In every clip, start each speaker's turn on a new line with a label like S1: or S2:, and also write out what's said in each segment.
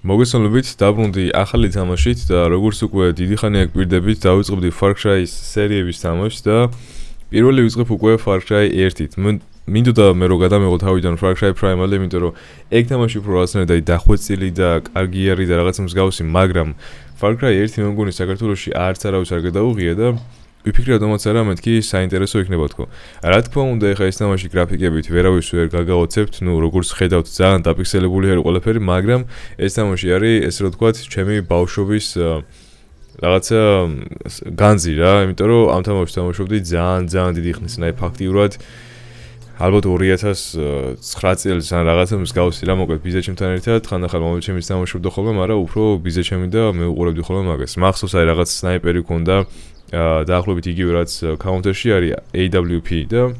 S1: მოგესალმებით, დაბრუნდი ახალი თამაშით და როგორც უკვე დიდი ხანი აქ პირდებით, დავიწყებდი Far Cry სერიების თამაშს და პირველი ვიწყებ უკვე Far Cry 1-ით. მინდოდა მე რომ გადამეღო თავიდან Far Cry Primal-ი, იმიტომ რომ ეგ თამაში უფრო რაღაცნაირად დახვეწილი და კარგი არის და რაღაცა მსგავსი, მაგრამ Far Cry 1 მე მგონი საქართველოში არც არავის არ გადაუღია და ვიფიქრე რადგანაც არა მეთქი საინტერესო იქნება თქო. რა თქმა უნდა, ეხა ეს თამაში გრაფიკებით ვერავის ვერ გაგაოცებთ, როგორც ხედავთ, ძალიან დაფიქსელებული არის ყველაფერი, მაგრამ ეს თამაში არის, ესე რომ ვთქვათ, ჩემი ბავშვობის რაღაცა განძი რა, იმიტომ რომ ამ თამაშს თამაშობდი ძალიან დიდი ხნის, აი ფაქტიურად ალბათ 2009 წელს ან რაღაცა მსგავსი რა, მოკლედ ბიზაჩემთან ერთად ხანდახან მომეჩემის თამაშობდა ხოლმე, მაგრამ უფრო ბიზაჩემი და მე უყურებდი ხოლმე მაგას. მახსოვს აი რაღაც სნაიპერი ქონდა დაახლოებით იგივე რაც Counter-ში არის AWP და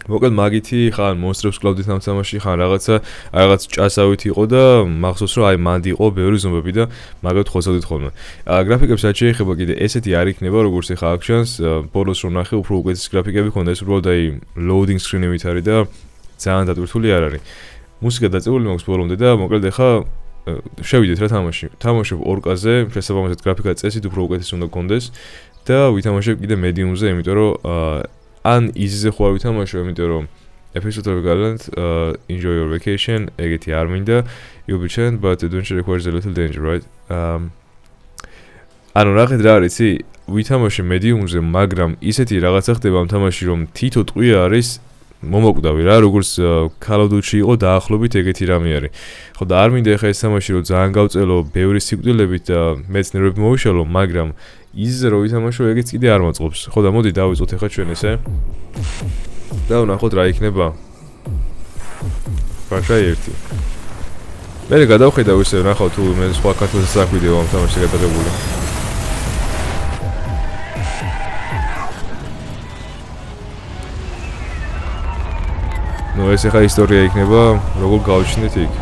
S1: მოკლედ მაგითი ხან მონსტრებს კლავდით ამ თამაში, ხან რაღაც ჭასავით იყო და მახსოვს რომ აი მანდ იყო ბევრი ზომბები და მაგათ ხოცავდით ხოლმე. გრაფიკებს რაც შეეხება კიდე ესეთი არ იქნება როგორც ეხა აქ ჩანს, ბოლოს რომ ნახე უფრო უკეთესი გრაფიკები ქონდა, ეს უბრალოდ აი loading screen-ებით არის და ძალიან დატვირთული არ არის. მუსიკა დაწეული მაქვს ბოლომდე და მოკლედ ეხა შევიდეთ რა თამაში. თამაშობ 2K-ზე, შესაბამისად გრაფიკა წესით უფრო უკეთესი უნდა გქონდეს და ვითამაშებ კიდე medium-ზე, იმიტომ რომ ან easy-ზე ხوار ვითამაშებ, იმიტომ რომ episode of Gallant, enjoy your vacation, ეგეთი არ მინდა, you'll be chained, but adventure requires a little danger, right? ანუ ნახეთ რა არის, იცი, ვითამაშე medium-ზე, მაგრამ ისეთი რაღაცა ხდება ამ თამაში, რომ თითო ტყვია არის მომაკვდავი რა, როგორც Call of Duty-ში იყო დაახლოებით ეგეთი რამე არის. ხო და არ მინდა ეხა ეს თამაში რომ ძალიან გავწელო ბევრი სიკვდილებით და მეც ნერვები მოვიშალო, მაგრამ იზზე რომ ვითამაშო ეგეც კიდე არ მოწყობს. ხო და მოდი დავიწყოთ ეხა ჩვენ ესე. და ვნახოთ რა იქნება. Far Cry 1. მე გადავხედავ ისე ნახავ თუ მე სხვა ქართულს აქ ვიდეო ამ თამაშზე გადაღებული. ეს ახლა ისტორია იქნება, როგორ გავჩნდით იქ.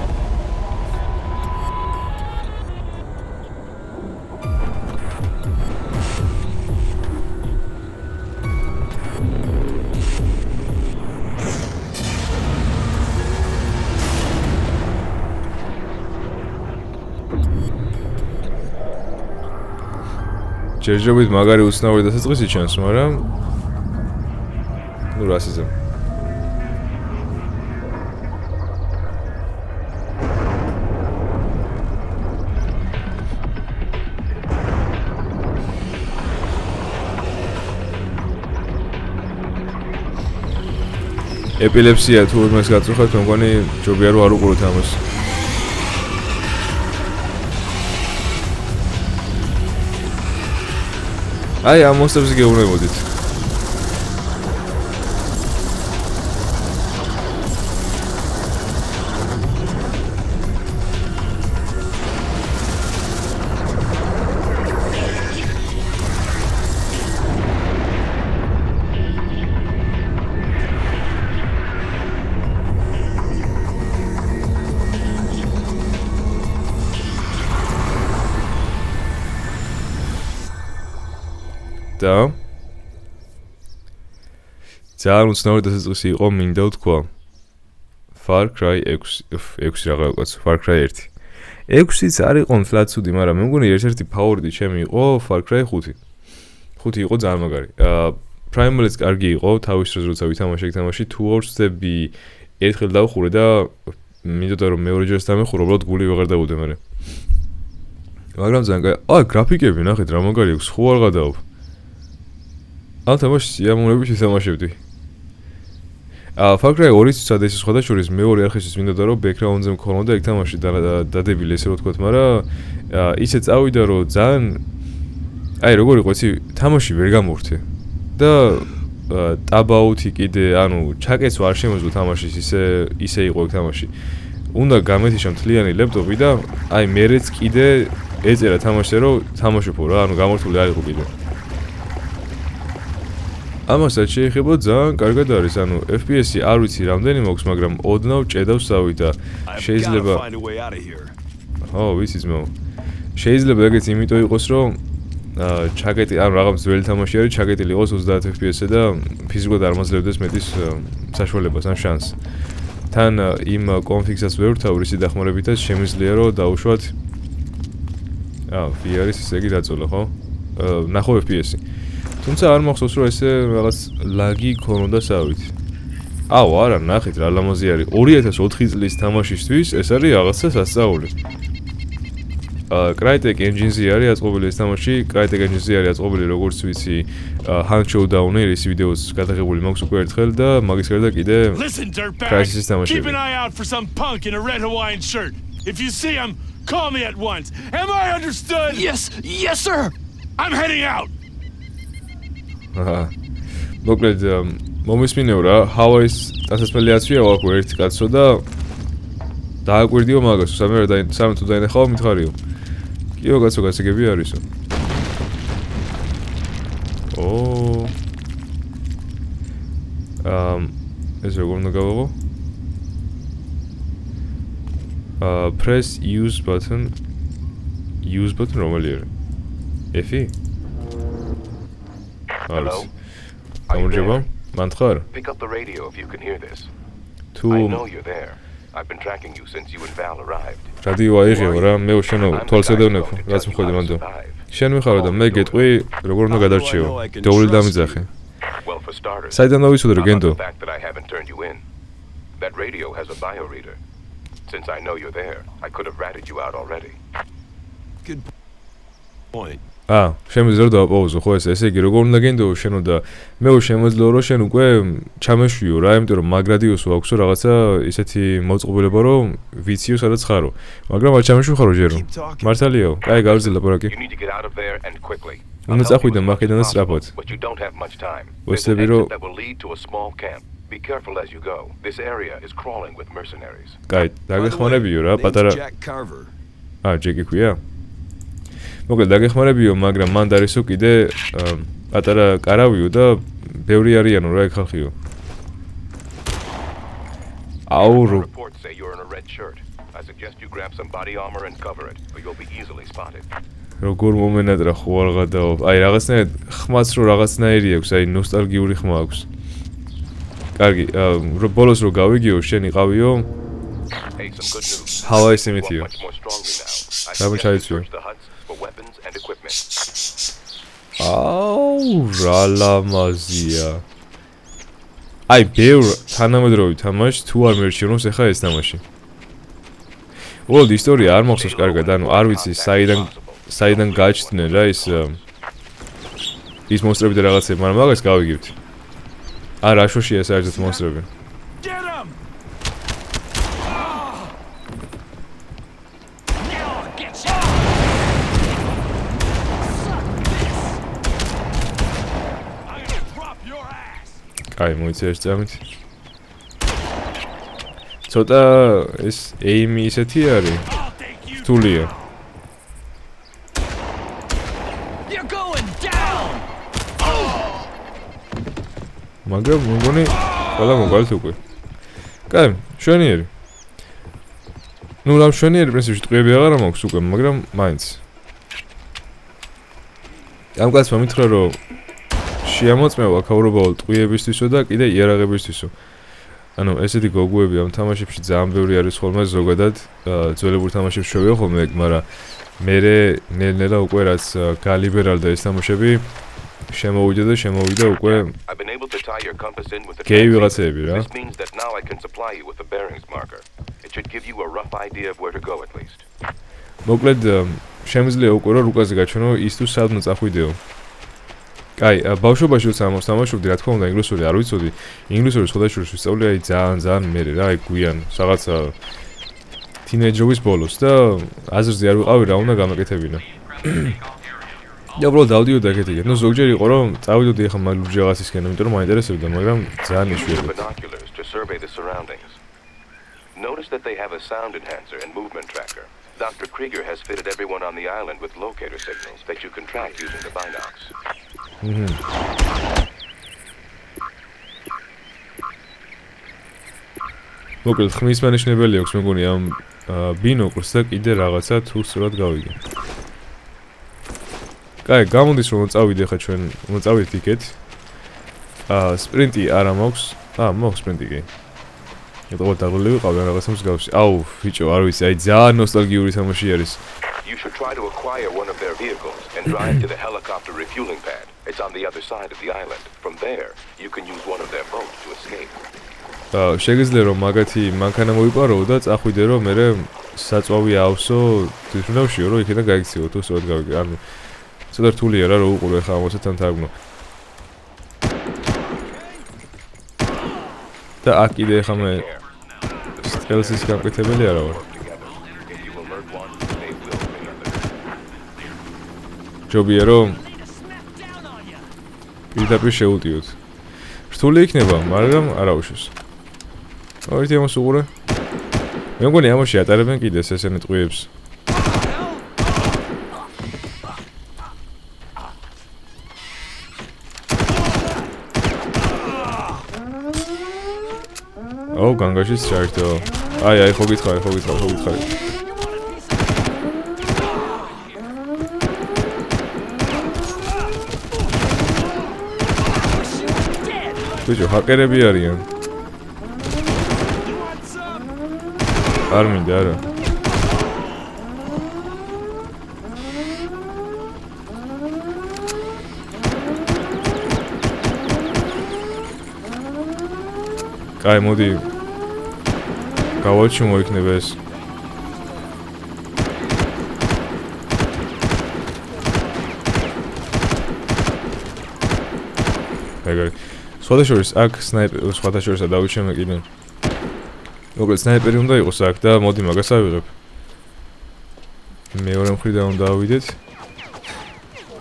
S1: ჯერჯერობით მაგარი უცნაური დასაწყისი ჩანს, მაგრამ ნუ რას იზამ. ეპილეფსია თუ იმას გაწუხებთ, მე მგონი ჯობია რომ არ უყუროთ ამას. აი ამ მონსტრებს გეუბნებოდით. და ძალიან უცნაური დასაწყისი იყო, მინდა ვთქვა. Far Cry 6 რა გავაკეთე, Far Cry 1. 6-იც არ იყო მთლად ცუდი, მაგრამ მე მგონი ერთ-ერთი ფავორიტი ჩემი იყო Far Cry 5. 5 იყო ძალიან მაგარი. Primal-იც კარგი იყო, თავის დროს როცა ვითამაშე თამაში, თუ არ ვწდები ერთხელ დავხურე და მინდოდა რომ მეორეჯერ დამეხურო, უბრალოდ გული ვეღარ დავუდე მე. მაგრამ ძალიან კარგი. გრაფიკები ნახეთ რა მაგარი აქვს, ხო არ გადააქვს. ამ თამაშს სიამოვნებით ვითამაშებდი. Far Cry 2-იც სადეცი სხვადასხვაშორის მეორე არხისთვის მინდოდა რომ background-ზე მქონოდა ეგ თამაში დადებილი ესე რომ ვთქვათ, მაგრამ ისე წავიდა რომ ძალიან აი როგორ იყო იცი, თამაში ვერ გამორთე. და ტაბაუთი კიდე, ანუ ჩაკეცვა არ შემოძლო თამაშის, ისე იყო ეგ თამაში. უნდა გამეთიშა მთლიანი ლეპტოპი და აი მერეც კიდე ეწერა თამაშზე რომ თამაშობო რა, ანუ გამორთული არ იყო კიდე. ამასაც შეიძლება ძალიან კარგად არის, ანუ FPS-ი არ ვიცი რამდენი მაქვს, მაგრამ ოდნავ ჭედავს ავი და შეიძლება ვიცი ძმაო. შეიძლება ეგეც იმიტომ იყოს, რომ ჩაკეტი, ანუ რაღაც ძველი თამაში არის, ჩაკეტილი იყოს 30 FPS-ზე და ფიზიკურად არ მაძლევდეს მეტის საშუალებას ან შანსს. თან იმ კონფიგსაც ვერ ვთავ რისი დახმარებითაც შემიძლია რომ დაუშვათ VR-ის ესე იგი დაწოლა ხო? ნახო FPS-ი. თუმცა არ მახსოვს რომ ესე რაღაც ლაგი ქონოდა სავით. არა, ნახეთ რა ლამაზი არის. 2004 წლის თამაშისთვის ეს არის რაღაცა სასწაული. Crytek Engine-ზე არის აწყობილი ეს თამაში. Crytek Engine-ზე არის აწყობილი როგორც ვიცი Hunt Showdown-ი, ის ვიდეოც გადაღებული მაქვს უკვე ერთხელ და მაგის გარდა კიდე Crysis-ის თამაშები.
S2: Keep an eye out for some punk in a red Hawaiian shirt. If you see him, call me at once. Am I understood?
S3: Yes, sir.
S2: I'm heading out.
S1: მოკლედ მომისმინეო რა, ჰავაის დასასმელი აცვია ვაკო ერთი კაცო და დააკვირდიო მაგას, სამე თუ დაინახავ მითხარიო. კიო კაცო გასაგები არისო. ეს როგორ უნდა გავაღო? Press use button რომელი არის? F-ი?
S4: Hello?
S1: გამარჯობა, მან ხარ?
S4: Pick up the radio if you can hear this.
S1: თუ
S4: I know you're there. I've been tracking you since you and Val arrived.
S1: რადიო აიღეო რა, მე შენო თვალს ედევნებ, რაც მხოვდი მანდო. შენ მიხარო და მე გეტყვი, როგორ უნდა გადარჩიო. დოვლი დამიძახე.
S4: Well, for starters,
S1: საიდან დავისვიდრე გენდო?
S4: the fact that I haven't turned you in. That radio has a bio reader. Since I know you're there, I could have ratted you out already.
S3: Good point.
S1: შემიძლია დავაპაუზო ხო ესე იგი როგორ უნდა გენდო შენო და მე შემიძლია რომ შენ უკვე ჩამეშვიო რა იმიტომ რომ მაგრადიოსო აქვსო რაღაცა ისეთი მოწყობილება რომ ვიციო სადაც ხარო მაგრამ არ ჩამეშვიხარო ჯერო მართალიაო კაი გავრძე ლაპარაკი
S4: You need to get out of there and quickly.
S1: უნდა წახვიდე მაქედან და სწრაფად
S4: But you don't have much time.
S1: ვესწრები რომ
S4: That will lead to a small camp. Be careful as you go. This area is crawling with mercenaries.
S1: კაი დაგეხმარებიო რა პატარა
S3: Jack Carver.
S1: ჯეკი ქვია მოკლედ დაგეხმარებიო მაგრამ მანდ არისო კიდე პატარა კარავიო და ბევრი არიანო რა ეგ ხალხიო
S4: Reports say you're in a red shirt. I suggest you grab some body armor and cover it, or you'll be easily spotted.
S1: როგორ მომენატრა ხო არ გადაო აი რაღაცნაირად ხმაც რო რაღაცნაირი აქვს აი ნოსტალგიური ხმა აქვს კარგი ბოლოს რო გავიგიო შენ იყავიო
S4: Hey, some good news.
S1: ჰავაის იმითიო
S4: Much more strongly now. I
S1: რამე
S4: suggest you
S1: ჩაიცვიო
S4: search the huts for weapons and equipment.
S1: რა ლამაზია აი ბევრ თანამედროვე თამაშს თუ არ მერჩივნოს ახლა ეს თამაში უბრალოდ ისტორია არ მახსოვს კარგად ანუ არ ვიცი საიდან გაჩნდნენ რა ის მონსტრები და რაღაცები მაგრამ მაგას გავიგებთ არა აშოშია საერთოდ მონსტრები
S2: Get him!
S1: აი მოიცე ერთ წამით ცოტა ეს ეიმი ისეთი არის რთულია
S3: You're going down.
S1: მაგრამ მგონი ყველა მოგვალთ უკვე კაი შვენიერი ნუ რა შვენიერი პრინციპში ტყუები აღარ მაქვს უკვე მაგრამ მაინც ამ კაცმა მითხრა რომ შეამოწმევა ქაურობაულ ტყუებისთვისო და კიდე იარაღებისთვისო ანუ ესეთი გოგუები ამ თამაშებში ძალიან ბევრი არის ხოლმე ზოგადად ძველებურ თამაშებში შევია ხოლმე მაგრამ მე ნელ-ნელა უკვე რაც გალიბერალდა ეს თამაშები შემოვიდა უკვე
S4: I've been able to tie your compass in with the
S1: გეი ვიღაცები რა
S4: This means that now I can supply you with the bearings marker. It should give you a rough idea of where to go at least.
S1: მოკლედ შემიძლია უკვე რომ რუკაზე გაჩვენო ის თუ სად უნდა წახვიდეო კაი ბავშვობაში როცა თამაშობდი რა თქმა უნდა ინგლისური არ ვიცოდი ინგლისური სხვადასხვა ვისწავლე აი ძალიან მერე რა აი გვიან რაღაცა თინეიჯერობის ბოლოს და აზრზე არ ვიყავი რა უნდა გამეკეთებინა და უბრალოდ დავდიოდი ეგეთი ნუ ზოგჯერ იყო რომ წავიდოდი ახლა მაგლუჯი რაღაცისკენ იმიტომ რომ მაინტერესებდა მაგრამ ძალიან იშვიათად
S4: Binoculars to survey the surroundings. Notice that they have a sound enhancer and movement tracker. Dr. Krieger has fitted everyone on the island with locator signals that you can track using the binocs.
S1: მოკლედ ხმის მანიშნებელი აქვს მეგონი ამ ბინოკლს და კიდე რაღაცა თუ სწორად გავიგე. კაი, გამოდის რომ წავიდე ხა ჩვენ, წავიდეთ იქეთ. სპრინტი არა მაქვს. მაქვს სპრინტი კი. ეტყობა დაღლილი ვიყავი ან რაღაცა მსგავსი. აუ, ბიჭო, არ ვიცი, აი ძალიან ნოსტალგიური თამაში არის.
S4: You should try to acquire one of their vehicles and drive to the helicopter refueling pad. It's on the other side of the island. From there, you can use one of their boats to escape.
S1: შეგიძლია რომ მაგათი მანქანა მოიპარო და წახვიდე რომ მე საწვავი ავსო თვითმფრინავშიო რომ იქიდან გაიქციო თუ სწორად გავიგე. ანუ ცოტა რთულია რა უყურო ხა ამოსაც თარგმნო. და აქ კიდე ხა მე სტელსის გამკეთებელი არა ვარ. ჯობია რომ პირდაპირ შეუტიოთ. რთული იქნება, მაგრამ არა უშვის. ორი ამას უყურე. მე მგონი ამაში ატარებენ კიდეს ესენი ტყვიებს. ო, განგაშიც ჩაერთო. აი, ხო გითხარი. ბიჭო, ჰაკერები არიან. არ მინდა არა. კაი, მოდი. გავაჩი მოიქნება ეს. ეგრე. სხვადასხვა აქ სნაიპერი სხვადასხვა დავიჩემე კიდე. მოკლედ სნაიპერი უნდა იყოს აქ და მოდი მაგას ავიღებ. მეორე მხრიდან უნდა ავიდეთ.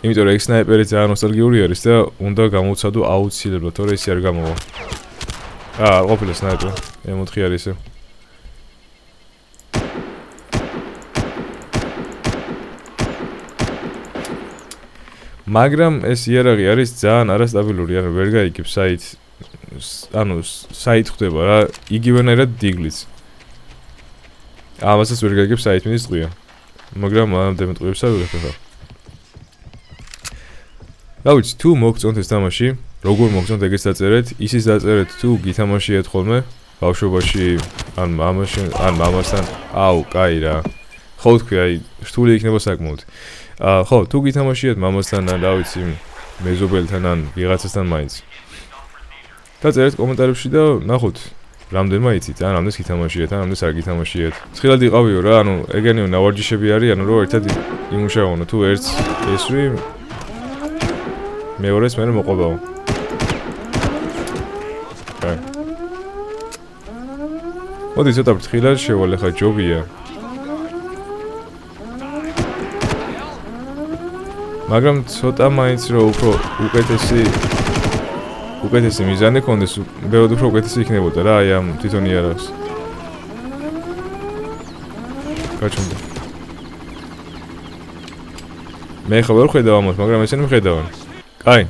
S1: იმიტომ რომ ეს სნაიპერი ძალიან ნოსტალგიური არის და უნდა გამოვცადო აუცილებლად, თორე ისე არ გამოვა. არ ყოფილა სნაიპერი. M4 არის ესე. მაგრამ ეს იარაღი არის ძალიან არასტაბილური, ანუ ვერ გაიგებს საით ანუ საით ხდება რა, იგივენერად დიგლიც. ამასაც ვერ გაიგებს საით მიდის ტყვია. მაგრამ ამდენ ტყვიებს ავიღებ ახლა. რა ვიცი, თუ მოგწონთ ეს თამაში, როგორ მოგწონთ ეგეც დაწერეთ, ისიც დაწერეთ თუ გითამაშიეთ ხოლმე ბავშვობაში, ან მამასთან, აუ, კაი რა. ხო თქვი, აი, რთული იქნება საკმაოდ. ხო, თუ გითამაშიეთ მამასთან ან რა ვიცი, მეზობელთან ან ვიღაცასთან მაინც. დაწერეთ კომენტარებში და ნახოთ, რამდენმა იცით, ან რამდენს გითამაშიეთ, ან რამდენს არ გითამაშიეთ. ცხილად იყავიო რა, ანუ ეგენიო ნავარჯიშები არიან, რომ ერთად იმუშაონო, თუ ერთს ესვი, მეორეს მე მოყვებაო. კაი. მოდი ცოტა ფრთხილად შევალე ხა ჯობია. მაგრამ ცოტა მაინც რომ უფრო უკეთესი მიზანი ქონდეს, ბევრად უფრო უკეთესი იქნებოდა რა აი ამ თვითონ იარაღს. გაჩვენდა. მე ხო ვერ ხედავ ამას, მაგრამ ესენი მხედავენ. კაი,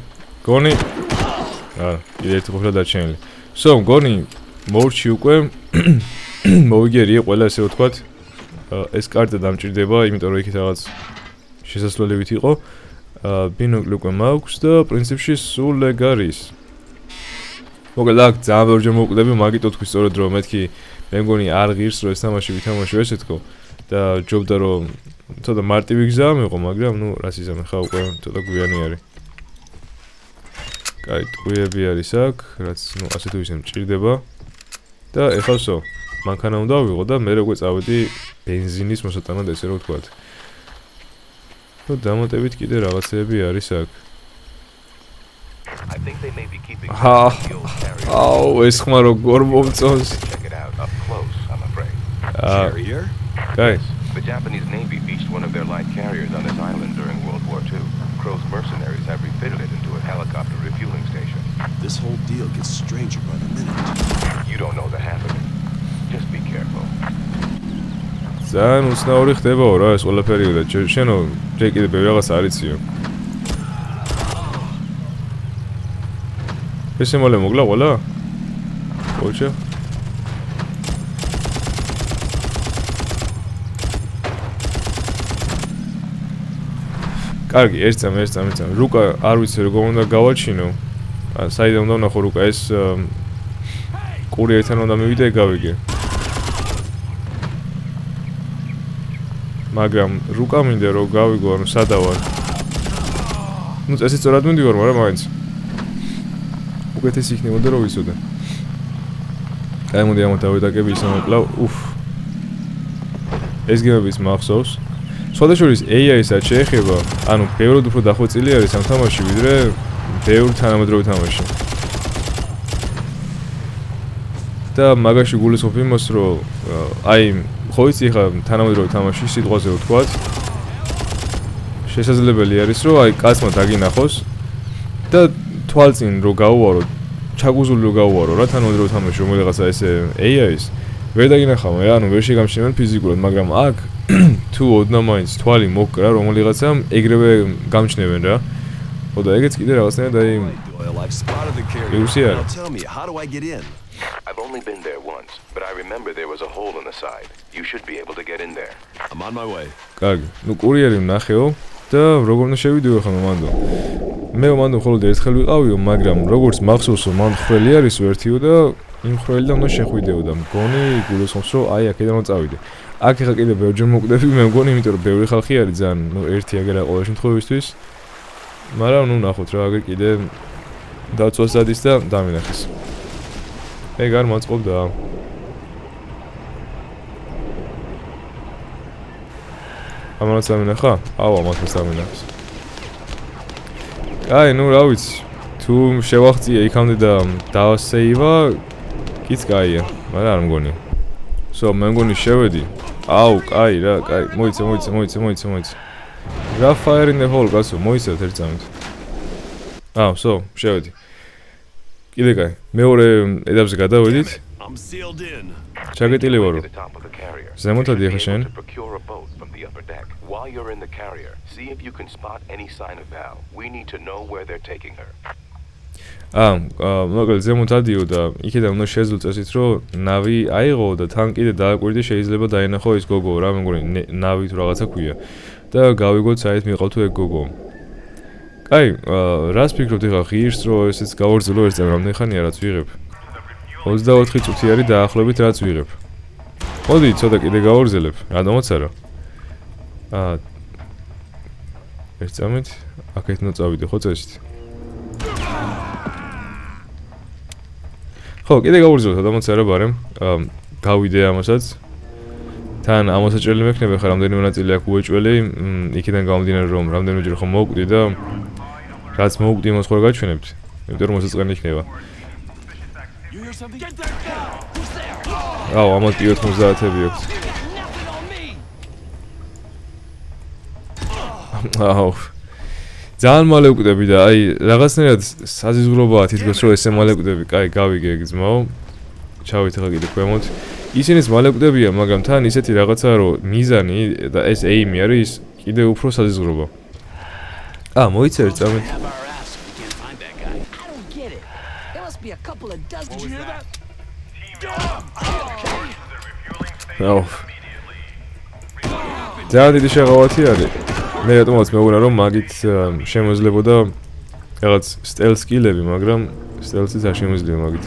S1: გონი. კიდე ერთი ყოფილა დარჩენილი. გონი მორჩი უკვე მოვიგერიე ყველა ესე ვთქვათ. ეს კარტა დამჭირდება, იმიტომ რომ იქით რაღაც შესასვლელივით იყო. ბინოკლი უკვე მაქვს და პრინციპში სულ ეგ არის. მოკლედ აქ ძალიან ბევრჯერ მოვკვდები, მაგიტო თქვი სწორედ რომ მეთქი მე მგონი არ ღირს რომ ეს თამაში ვითამაშო ესე თქო და ჯობდა რომ ცოტა მარტივი გზა მიყო, მაგრამ ნუ რას იზამე ხა უკვე ცოტა გვიანი არის. კაი, ტყვიები არის აქ, რაც ნუ ასე თუ ისე მჭირდება და ეხლა მანქანა უნდა ავიღო და მე უკვე წავედი ბენზინის მოსატანად ესე რომ ვთქვათ. და დამატებით კიდე რაღაცეები არის აქ. აუ, ეს ხმა როგორ მომწონს. Guys,
S4: the Japanese Navy beached one of their light carriers on this island during World War II. Crow's mercenaries have refitted it into a helicopter refueling station.
S3: This whole deal gets stranger by the minute.
S4: You don't know the half of it. Just be careful.
S1: ძალიან უცნაური ხდებაო რა ეს ყველაფერი და შენო ჯერ კიდე ბევრი რაღაც არიციო. ესე მოლე მოგლა ყველა? ოჩა. კარგი, ერთ წამ. რუკა არ ვიცი როგორ უნდა გავაჩინო. საიდან უნდა ვნახო რუკა ეს კურიერთან უნდა მივიდე გავიგე. მაგრამ რუკა მინდა რომ გავიგო, ანუ სადა ვარ. ნუ წესი სწორად მივდივარ, მაგრამ მაინც. უკეთესი იქნებოდა რომ ვიცოდე. აი მოდი ამათ დავიდაკები ისე მოკლავ. ეს გემების მახსოვს. სხვადასხვა AI-საც შეეხება, ანუ ბევრად უფრო დახვეწილი არის ამ თამაში, ვიდრე ბევრ თანამედროვე თამაში. და მაგაში გულისხმობ იმას, რომ აი ხო იცი ხა თანამედროვე თამაში სიტყვაზე ვთქვათ. შესაძლებელი არის, რომ აი კაცმა დაგინახოს და თვალწინ რო გაუვარო, ჩაგუზული რო გაუვარო რა თანამედროვე თამაში რომელიღაცა ესე AI-ის ვერ დაგინახავ, ანუ ვერ შეგამჩნევენ ფიზიკურად, მაგრამ აქ თუ ოდნა მაინც თვალი მოკრა რომელიღაცამ ეგრევე გამჩნევენ რა. ხო და ეგეც კიდე რაღაცნაირად აი
S3: I've spotted the carrier.
S1: Lucia.
S3: Now tell me, how do I get in?
S4: I've only been there once, but I remember there was a hole in the side. You should be able to get in there.
S3: I'm on my way.
S1: კარგი. ნუ კურიერი ვნახეო და როგორ უნდა შევიდეო ხომ მანდო. მე მანდო მხოლოდ ერთხელ ვიყავიო, მაგრამ როგორც მახსოვსო, მან ხრელი არის ვერთიო და იმ ხრელიდან უნდა შეხვიდეო და მგონი გულისხმობს რომ აი აქედან უნდა წავიდე. აქ ეხა კიდე ბევრჯერ მოკვდები, მე მგონი, იმიტომ რომ ბევრი ხალხი არის ძალიან, ნუ ერთი აგერა ყოველ შემთხვევისთვის. მაგრამ ნუ ნახოთ რა, აგერ კიდე დაწვას დადის და დამინახეს. მე გარ მოწყობდა. ამას დამინახა? აუ, ამას დამინახეს. აი, ნუ რა ვიცი. თუ შევახციე იქამდე და დავასეივა, კიც კაია, მაგრამ არ მგონი. მე მგონი შევედი. აუ, კაი რა, კაი, მოიცა. რა fire in the hole, გასო, მოიცავთ ერთ წამით. შევედი. კიდე კაი, მეორე ეტაპზე გადავედით.
S3: I'm sealed in.
S1: ჩაგეტილი ვარო.
S4: To the top of the carrier.
S1: ზემოთ ადიახა შენ.
S4: To procure a boat from the upper deck. While you're in the carrier, see if you can spot any sign of Val. We need to know where they're taking her.
S1: მოკლედ ზემოთ ადიო და იქიდან უნდა შეძლო წესით, რომ ნავი აიღო და თან კიდე დააკვირდე შეიძლება დაინახო ის გოგო, რა მე მგონი ნავი თუ რაღაცა ქვია. და გავიგოთ საერთოდ მიყავ თუ ეგ გოგო. კაი, რას ფიქრობთ ეხლა ღირს რომ ესეც გავარძელო ერთ წამ რამდენი ხანია რაც ვიღებ? 24 წუთი არის დაახლოებით რაც ვიღებ. მოდი ცოტა კიდე გავარძელებ, რატომაც არა. ერთ წამით აქეთ უნდა წავიდე ხო წესით? ხო, კიდე გავარძელოთ, რატომაც არა, ბარემ გავიდე ამასაც. თან ამოსაჭრელი მექნება ხა რამდენიმე ნაწილი აქ უეჭველი, იქიდან გამომდინარე რომ რამდენიმეჯერ ხომ მოვკვდი და რაც მოვკვდი იმას ხო გაჩვენებთ, იმიტომ რომ მოსაწყენი იქნება.
S2: You hear something? Get that guy! Who's there?
S1: აუ, ამათ 90-ები აქვს. აუ. ძალიან მალე ვკვდები და აი რაღაცნაირად საზიზღვრობაა თითქოს რომ ესე მალე ვკვდები. კაი, გავიგე ეგ ძმაო. ჩავით ახლა კიდე ქვემოთ. ისინიც მალე ვკვდებიან, მაგრამ თან ისეთი რაღაცაა რომ მიზანი და ეს ეიმი არის კიდე უფრო საზიზღვრობა. მოიცა ერთ წამით. ძალიან დიდი შეღავათი არის. მე რატომაც მეგონა რომ მაგით შემოძლებოდა რაღაც სტელს სკილები, მაგრამ სტელსიც არ შემიძლია მაგით.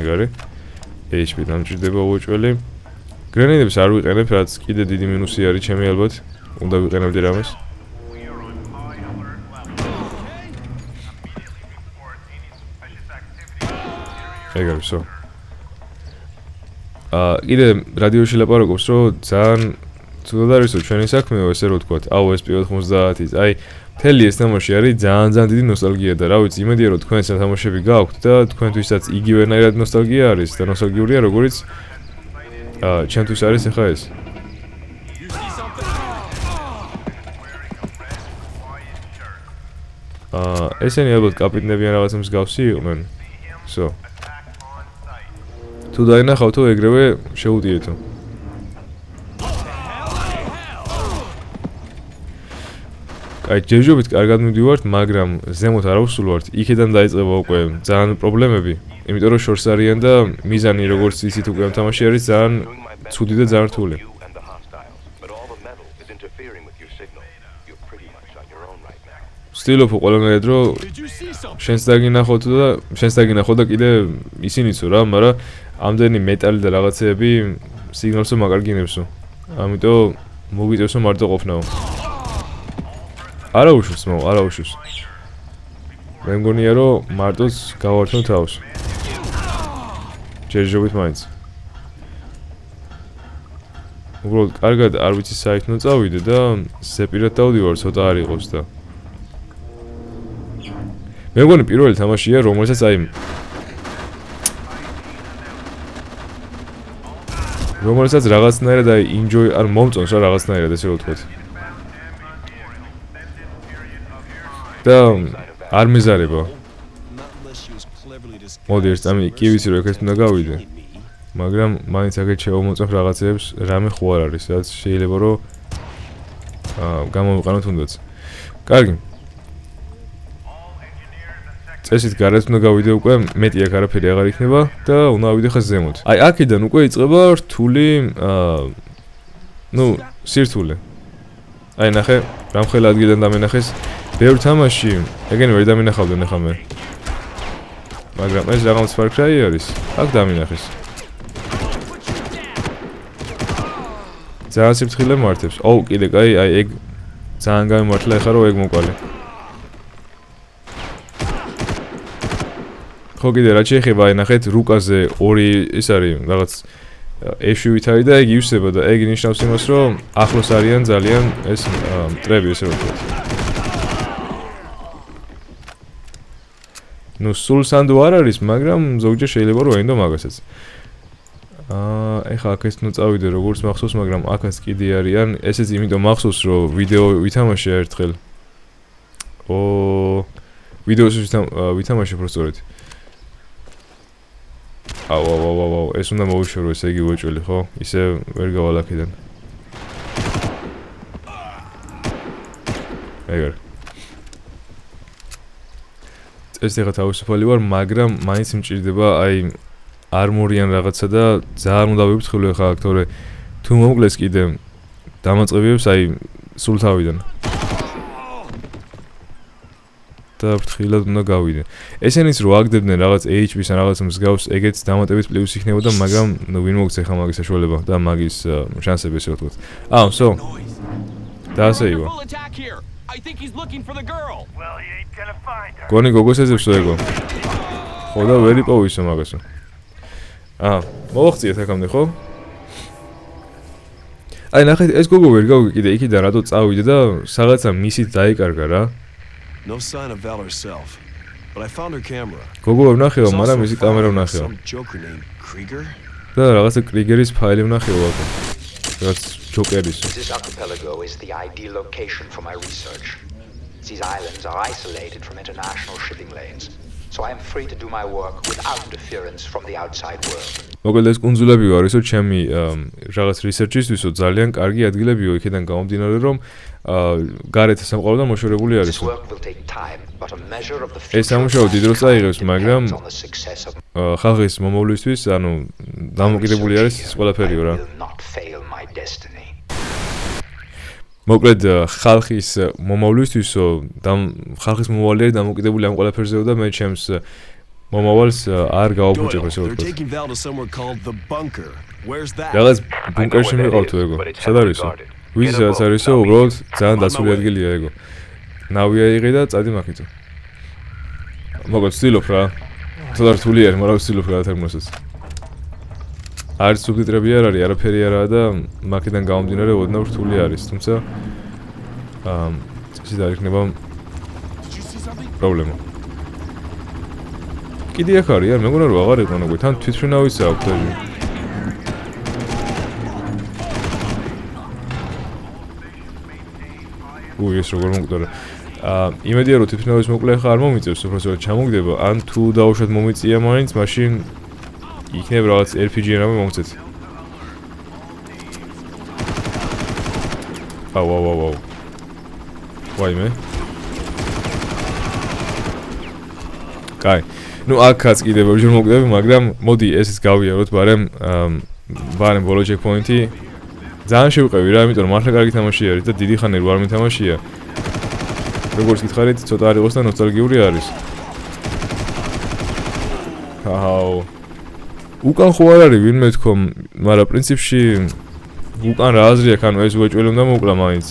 S1: მეგარი HP დამჭირდება უეჭველი. გრენეიდებს არ ვიყენებ, რაც კიდე დიდი მინუსი არის ჩემი ალბათ. უნდა ვიყენებდი რამეს. მეგარი ვსო. კიდე რადიოში ლაპარაკობს, რომ ძალიან ცუდად არის რომ ჩვენი საქმეო ესე რო ვთქვათ, ეს P90-ის, აი მთელი ეს თამაში არის ძალიან დიდი ნოსტალგია და რა ვიცი, იმედია რომ თქვენს თამაშები გაქვთ და თქვენთვისაც იგივენაირად ნოსტალგია არის და ნოსტალგიურია როგორც ჩემთვის არის ახლა ეს. ესენი ალბათ კაპიტნებიან რაღაცა მსგავსი იყვნენ. თუ დაინახავ თუ ეგრევე შეუდიეთო. აი ჯერჯერობით კარგად მივდივართ, მაგრამ ზემოთ არ ავსულვართ. იქიდან დაიწყება უკვე ძალიან პრობლემები, იმიტომ რომ შორს არიან და მიზანი როგორც იცით უკვე ამ თამაში არის ძალიან ცუდი და ძალიან რთული. ვცდილობ ყველანაირად რომ
S2: Did you see something?
S1: შენს დაგინახო და კიდე ისინიცო რა, მაგრამ ამდენი მეტალი და რაღაცეები სიგნალსო მაგარგინებსო. ამიტომ მოგიწევსო მარტო ყოფნაო. არა უშვის მო, არა უშვის. მე მგონია რომ მარტოს გავართო თავს. ჯერჯერობით მაინც. უბრალოდ კარგად არ ვიცი საერთოდ წავიდე და ზეპირად დავდივარ ცოტა არ იყოს და მე მგონი პირველი თამაშია რომელსაც აი რომელსაც რაღაცნაირად აი enjoy არ მომწონს რა რაღაცნაირად ესე რომ ვთქვათ და არ მეზარება მოდი ერთ ამი კი ვიცი რომ ეგეთ უნდა გავიდე მაგრამ მაინც აქეთ შევამოწმებ რაღაცებს რამე ხო არ არის რაც შეიძლება რომ გამოვიყანოთ თუნდაც კარგი წესით გარეთ უნდა გავიდე უკვე მეტი აქ არაფერი აღარ იქნება და უნდა ავიდე ზემოთ აი აქედან უკვე იწყება რთული სირთულე აი ნახე რამხელა ადგილიდან დამენახეს ბევრ თამაში ეგენი ვერ დამინახავდნენ ახლა მე მაგრამ ეს რაღაც Far Cry არის აქ დამინახეს ძალიან სიფრთხილე მართებს. ოუ, კიდე კაი, აი ეგ ძალიან გამიმართლა ეხლა რომ ეგ მოკვალე. ხო კიდე რა შეიძლება აი ნახეთ რუკაზე ორი ის არის რაღაც ეშვივით არის და ეგ ივსება და ეგ ნიშნავს იმას რომ ახლოს არიან ძალიან ეს მტრები ესე რომ ვთქვათ. ნუ სულ სანდო არ არის, მაგრამ ზოგჯერ შეიძლება რომ აინდო მაგასაც. ეხლა აქ ეს ნუ წავიდე როგორც მახსოვს, მაგრამ აქაც კიდე არიან. ესეც იმიტომ მახსოვს, რომ ვიდეო ვითამაშე ერთხელ. ვიდეოს ვითამაშე პროსტორეთ. აუ, ეს უნდა მოვიშორო ესე იგი ვეჭველი, ხო? ისე ვერ გავალ აქედან. ეგარ. ეს ეხლა თავისუფალი ვარ, მაგრამ მაინც მჭირდება აი armorian რაღაცა და ძალიან უნდა ვიფრთხილო ახლა აქ თორე თუ მომკლეს კიდე დამაწყებიებს აი სულ თავიდან და ფრთხილად უნდა გავიდე ესენიც რო აგდებდნენ რაღაც HP-ს ან რაღაც მსგავს ეგეც დამატებით პლუს იქნებოდა მაგრამ ნუ ვინ მოგცე ხა მაგის საშუალება და მაგის შანსები ესე ვთქვათ so და ასე იყო გონი გოგოს ეძებსო ეგო ხო და ვერ იპოვისო მაგასო მოვახციეთ აქამდე ხო? აი ნახეთ ეს გოგო ვერ გავიგე კიდე იქიდან რატო წავიდე და რაღაცა მისით დაიკარგა რა.
S3: No sign of Val herself, but I found her camera.
S1: გოგო ვერ ვნახეო, მაგრამ მისი კამერა ვნახეო. და რაღაცა კრიგერის ფაილი ვნახეო აქ. რაც ჯოკერის.
S5: This archipelago is the ideal location for my research. These islands are isolated from international shipping lanes. So I am free to do my work without interference from the outside world.
S1: მოკლედ ეს კუნძულები ვარ ისო ჩემი რაღაც რისერჩისთვისო ძალიან კარგი ადგილებიო იქიდან გამომდინარე რომ გარეთ სამყაროდან მოშორებული არის. ეს სამუშაო დიდ დროს აიღებს, მაგრამ ხალხის მომავლისთვის, ანუ დამოკიდებული არის ეს ყველაფერიო რა. მოკლედ ხალხის მომავლისთვისო ხალხის მომავალი არის დამოკიდებული ამ ყველაფერზეო და მე ჩემს მომავალს არ გავაბუჭებ ესე ვთქვათ. რაღაც ბუნკერში მიყავ თუ ეგო. სად არისო? ვიზ რაც არისო, უბრალოდ ძალიან დაცული ადგილია ეგო. ნავი აიღე და წადი მაქეთო. მოკლედ ვცდილობ რა. ცოტა რთული არის, მაგრამ ვცდილობ რა თერმოსაც. არც სუბტიტრები არ არის, არაფერი არაა და მაქედან გამომდინარე ოდნავ რთული არის, თუმცა წესი და იქნება პრობლემა. კიდე აქ არის, არ მეგონა რომ აღარ იყო ნაგვი, თან თვითმფრინავიც აქვს და ეს როგორ მომკვდარა. იმედია რომ თვითმფრინავის მოკლე ახლა არ მომიწევს, უბრალოდ ჩამოგდება, ან თუ დაუშვათ მომიწია მაინც, მაშინ იქნებ რაღაც RPG რამე მომწეთ. აუ. ვაიმე. კაი. ნუ აქაც კიდევ ვერჯერ მოგდები, მაგრამ მოდი ესეც გავიაროთ, ბარემ ბოლო ჩეკპოინტი. ძალიან შევყევი რა, იმიტომ რომ მართლა კარგი თამაში არის და დიდი ხანი არ მითამაშია. როგორც გითხარით, ცოტა არ იყოს და ნოსტალგიური არის. აუ. უკან ხო არ არის ვინმე თქო, მაგრამ პრინციპში უკან რა აზრი აქვს, ანუ ეს უეჭველი უნდა მოკლა მაინც.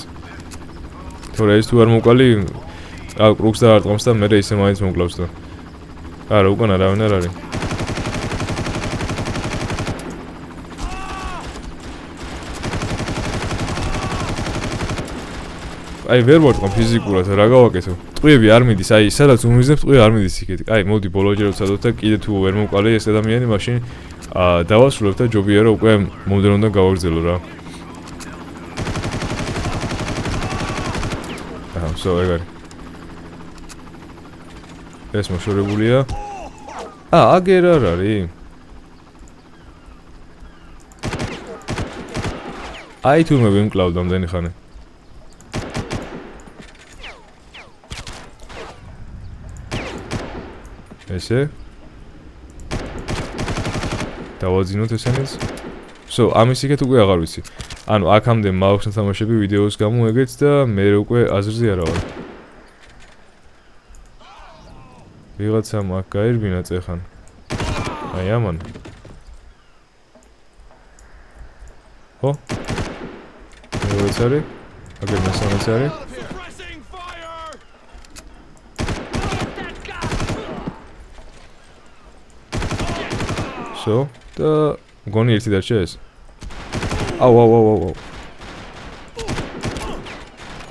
S1: თორე ეს თუ არ მოკლი, კრუქს და არტყამს და მე ისე მაინც მოკლავს და. არა, უკან არავინ არ არის. აი ვერ ვარტყამ ფიზიკურად, რა გავაკეთო? ტყვიები არ მიდის, აი სადაც უმიზნებ ტყვია არ მიდის იქეთ. აი მოდი ბოლოჯერ ვცადოთ და კიდე თუ ვერ მოვყალი ეს ადამიანი, მაშინ დავასრულებ და ჯობია რომ უკვე მომდევნოდან გავაგრძელო რა. So ეგ არის. ეს მოშორებულია. აგერ არ არის. აი თურმე ვიმკლავდა ამდენი ხანი. ესე დავაძინოთ ესენიც. So ამის იქეთ უკვე აღარ ვიცი. ანუ აქამდე მაქვს თამაშები ვიდეოს გამო ეგეც და მე უკვე აზრზე არა ვარ. ვიღაცამ აქ გაერბინა წეხან. აი ამან. ხო? ეს არის? აგერ მასამაც არის? So და გონი ერთი დარჩა ეს. აუ.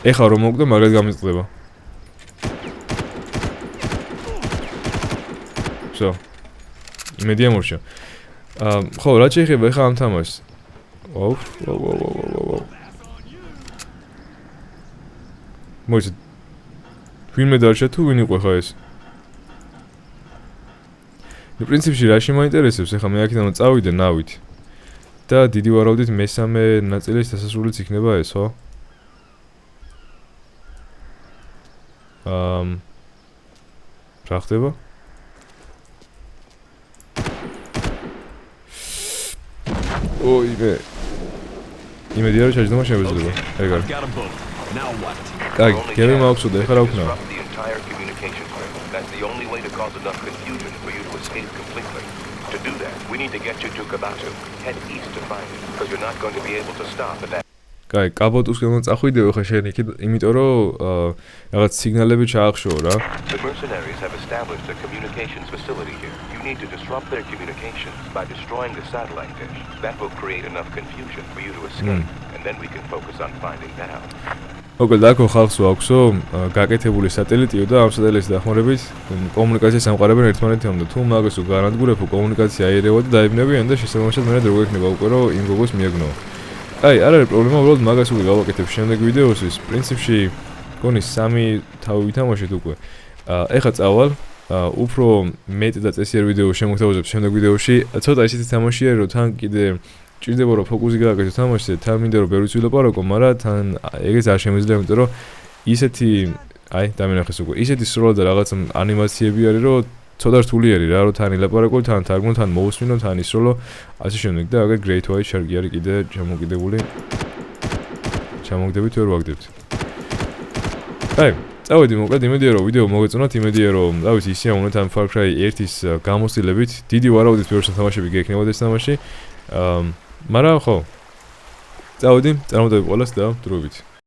S1: ეხლა რომ მოგდა მაგას გამიწყდება. So. იმედი ამორჩა. ხო, რა შეიძლება ეხლა ამ თამაშს? ვაუ. მოიცა. ვინმე დარჩა თუ ვინ იყო ხა ეს? ნუ პრინციპში რაში მაინტერესებს, ეხლა მე აქედან წავიდე ნავით. და დიდი ვარაუდით მესამე ნაწილის დასასრულიც იქნება ეს, ხო? რა ხდება? იმედია რომ ჩაჯდომა შევეძლება. ეგ არის. კარგი, გემი მაქვს და ეხლა რა ვქნა?
S4: That's the only way to cause enough confusion for you to escape completely. To do that, we need to get you to Kabatu. Head east to find it, because you're not going to be able to stop at that.
S1: კაი, კაბოტუსკენ წახვიდეო ხა შენ იქ, იმიტომ რომ რაღაც სიგნალები ჩაახშოო რა.
S4: The mercenaries have established a communications facility here. You need to disrupt their communications by destroying the satellite dish. That will create enough confusion for you to escape, and then we can focus on finding that out.
S1: მოკლედ აქ ხალხს ვაქვსო გაკეთებული სატელიტიო და ამ სატელიტის დახმარებით კომუნიკაციას ამყარებენ ერთმანეთთან და თუ მაგას უგარანტგურებ კომუნიკაცია აირევა და დაიბნებიან და შესაბამისად მე როგორ იქნება უკვე რომ იმ გოგოს მიაგნო. აი, არ არის პრობლემა, უბრალოდ მაგას უკვე გავაკეთებ შემდეგ ვიდეოსთვის. პრინციპში გონი 3 თავი ვითამაშეთ უკვე. ეხლა წავალ, უფრო მეტ და წესიერ ვიდეოს შემოგთავაზებ შემდეგ ვიდეოში. ცოტა ისეთი თამაშია, რომ თან კიდე ჭირდება რომ ფოკუსი გააკეთო თამაშზე, თან მინდა რომ ბევრი ვილაპარაკო, მაგრამ თან ეგეც არ შემიძლია, იმიტომ რომ ისეთი, აი, დამინახეს უკვე, ისეთი სროლა და რაღაც ანიმაციები არის, რომ ცოტა რთული არის რა, რომ თან ილაპარაკო, თან თარგმნო, თან მოусმინო, თან ისროლო, ასე შემდეგ და აგერ Great White Shark არის კიდე ჩამოკიდებული. ჩამოგდებით ვერ ვაგდებთ. აი, წავედი მოკლედ, იმედია რომ ვიდეო მოგეწონათ, იმედია რომ, რა ვიცი, ისიამოვნეთ ამ Far Cry 1-ის გამოცდილებით. დიდი ვარაუდით ბევრი თამაშები გექნებოდა ეს თამაში. მაგრამ ხო. წავედი, წარმოდები ყველას და დროებით.